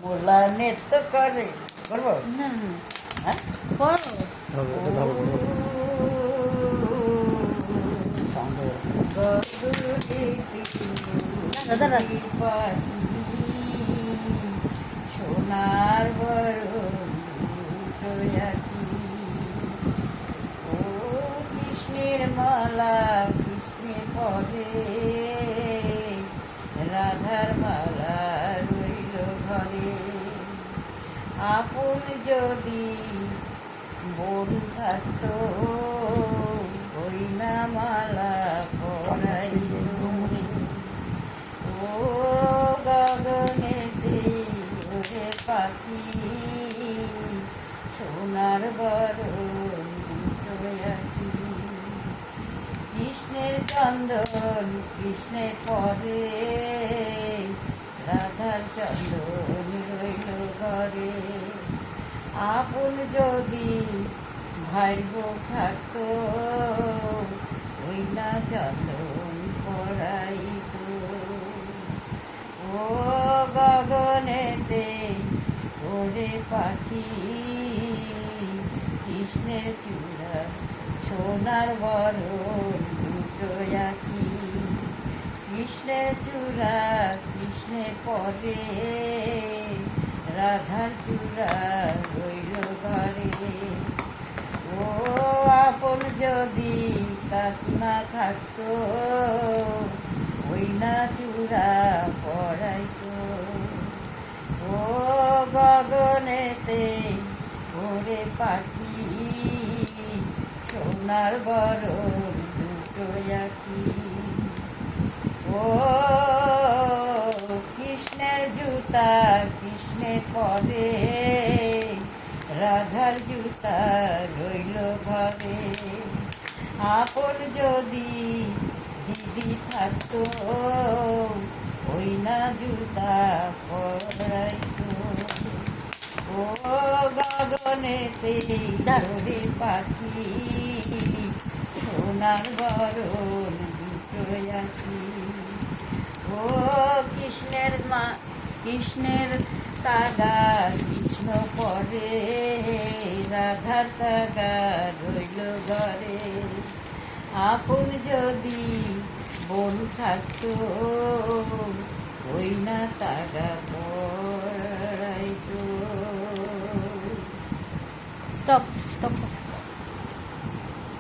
মোলা নৃত্য করে করবো না হ্যাঁ করো সাউন্ড দাদা সোনার বরণ ও কৃষ্ণের মালা কৃষ্ণের পদে রাধার মালা রইল ঘরে আপন যদি বোন থাকতো ওই না মালা পরাইল ও গগনেতে ওরে পাখি সোনার বরণ দুটোয়াকি কৃষ্ণের চন্দন কৃষ্ণের পরে রাধার চন্দন রইল ঘরে আপন যদি ভাইব থাকতো ওই না চন্দন পড়াইত ও গগনেতে ওরে পাখি কৃষ্ণের চূড়া সোনার বরণ দুটো আঁকি কৃষ্ণের চূড়া কৃষ্ণের পরে রাধার চূড়া রইল ঘরে ও আপন যদি কাকিমা থাকতো ওই না চূড়া পড়াইতো ও গগনেতে ওরে পাখি সোনার বরণ দুটো আঁকি ও কৃষ্ণের জুতা কৃষ্ণের পরে রাধার জুতা রইল ঘরে আপন যদি দিদি থাকতো ওই না জুতা পরাইতো ও গগনেতে ওরে পাখি সোনার বরণ দুটো আঁকি ও কৃষ্ণের তাগা কৃষ্ণ পরে রাধার তাগা রইল ঘরে আপন যদি বোন থাকতো ওই না তাগা পড়াইতো স্টপ স্টপ